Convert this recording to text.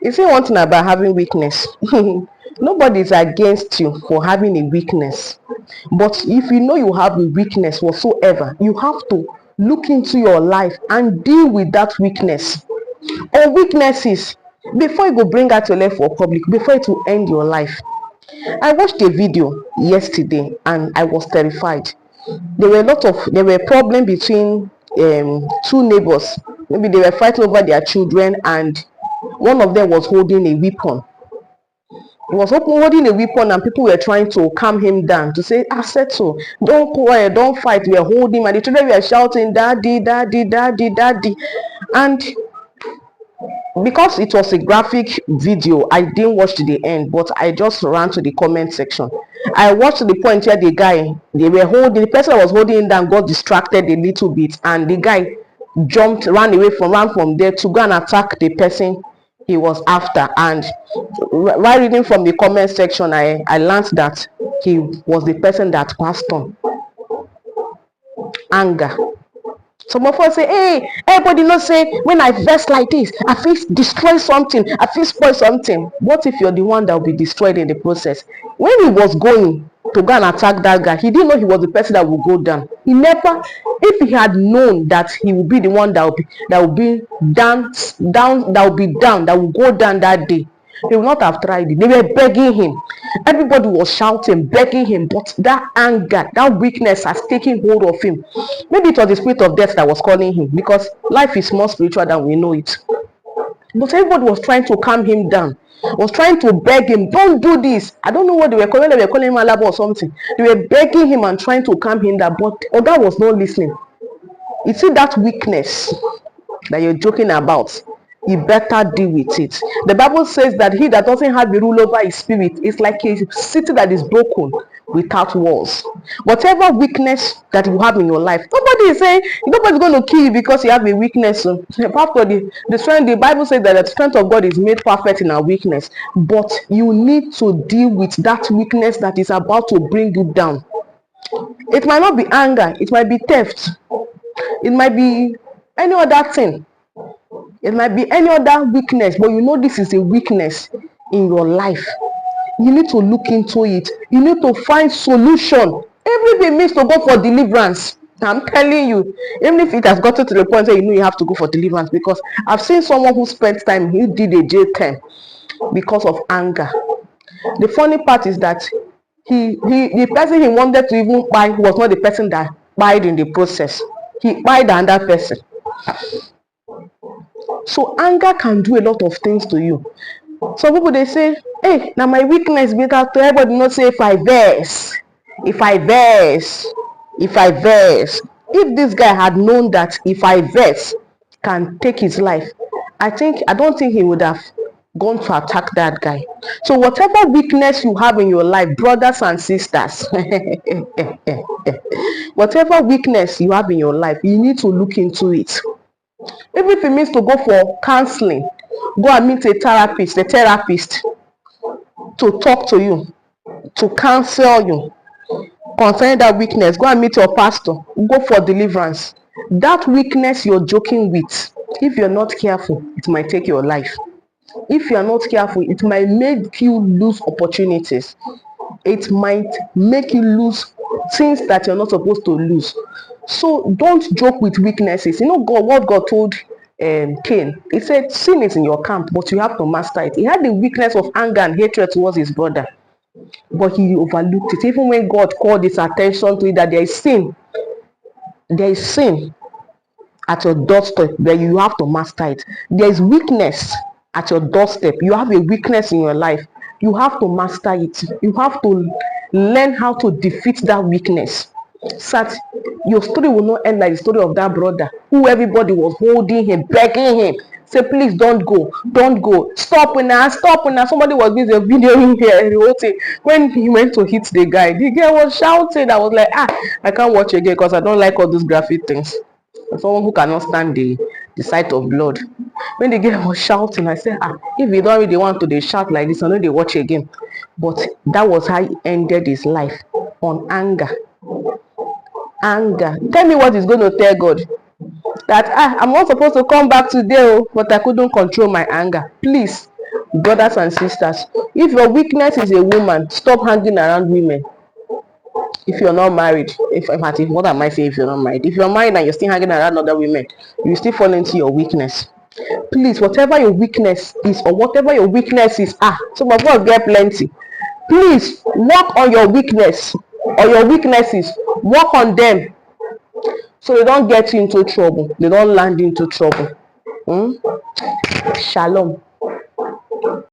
You say one thing about having weakness. Nobody is against you for having a weakness. But if you know you have a weakness whatsoever, you have to look into your life and deal with that weakness. Or weaknesses before you go bring out your life for public, before it will end your life. I watched a video yesterday and I was terrified. There were problem between two neighbors. Maybe they were fighting over their children, and one of them was holding a weapon. He was holding a weapon, and people were trying to calm him down to say, settle, don't quarrel, don't fight. We are holding him, and the children were shouting, daddy, daddy, daddy, daddy. And because it was a graphic video, I didn't watch to the end, but I just ran to the comment section. I watched to the point where the person that was holding him down got distracted a little bit, and the guy ran from there to go and attack the person he was after. And while reading from the comment section, I learned that he was the person that passed on. Anger. Some of us say, hey, everybody not say, when I vex like this, I feel destroy something, I feel spoil something. What if you're the one that will be destroyed in the process? When he was going to go and attack that guy, he didn't know he was the person that would go down. He never, if he had known that he would be the one that will be down, that will go down that day, he would not have tried it. They were begging him. Everybody was shouting, begging him, but that anger, that weakness has taken hold of him. Maybe it was the spirit of death that was calling him, because life is more spiritual than we know it. But everybody was trying to calm him down, was trying to beg him, don't do this. I don't know what they were calling him, Alaba or something. They were begging him and trying to calm him down, but Oga was not listening. You see that weakness that you're joking about, you better deal with it. The Bible says that he that doesn't have the rule over his spirit is like a city that is broken without walls. Whatever weakness that you have in your life, nobody's going to kill you because you have a weakness. After the strength, the Bible says that the strength of God is made perfect in our weakness. But you need to deal with that weakness that is about to bring you down. It might not be anger, it might be theft, it might be any other thing. It might be any other weakness, but you know this is a weakness in your life. You need to look into it. You need to find solution. Everything means to go for deliverance. I'm telling you, even if it has gotten to the point where you know you have to go for deliverance, because I've seen someone who spent time, he did a jail term because of anger. The funny part is that the person he wanted to even buy was not the person that buyed in the process. He buyed another person. So anger can do a lot of things to you. Some people, they say, hey, now my weakness, because to everybody not say if I verse. If this guy had known that if I verse can take his life, I don't think he would have gone to attack that guy. So whatever weakness you have in your life, brothers and sisters, whatever weakness you have in your life, you need to look into it. If it means to go for counseling, go and meet a therapist to talk to you, to counsel you concerning that weakness. Go and meet your pastor, go for deliverance. That weakness you're joking with, if you're not careful, it might take your life. If you're not careful, it might make you lose opportunities. It might make you lose things that you're not supposed to lose. So don't joke with weaknesses. You know what God told Cain? He said, sin is in your camp, but you have to master it. He had the weakness of anger and hatred towards his brother, but he overlooked it. Even when God called his attention to it, that there is sin at your doorstep, that you have to master it. There is weakness at your doorstep. You have a weakness in your life. You have to master it. You have to learn how to defeat that weakness. So your story will not end like the story of that brother who everybody was holding him, begging him, say, please don't go, stop now. Somebody was busy videoing here. When he went to hit the guy was shouting. I was like, I can't watch again because I don't like all those graphic things. Someone who cannot stand the sight of blood. When the guy was shouting, I said, if you don't really want to shout like this, I know they watch again. But that was how he ended his life, on anger. Tell me what is going to tell God, that I'm not supposed to come back today, but I couldn't control my anger. Please, Brothers and sisters, if your weakness is a woman, stop hanging around women. If you're not married, if what am I saying, if you're not married, if you're married and you're still hanging around other women, you still fall into your weakness. Please, whatever your weakness is, or whatever your weakness is, some of us get plenty. Please work on your weakness or your weaknesses. Work on them so they don't get you into trouble. They don't land into trouble. Shalom.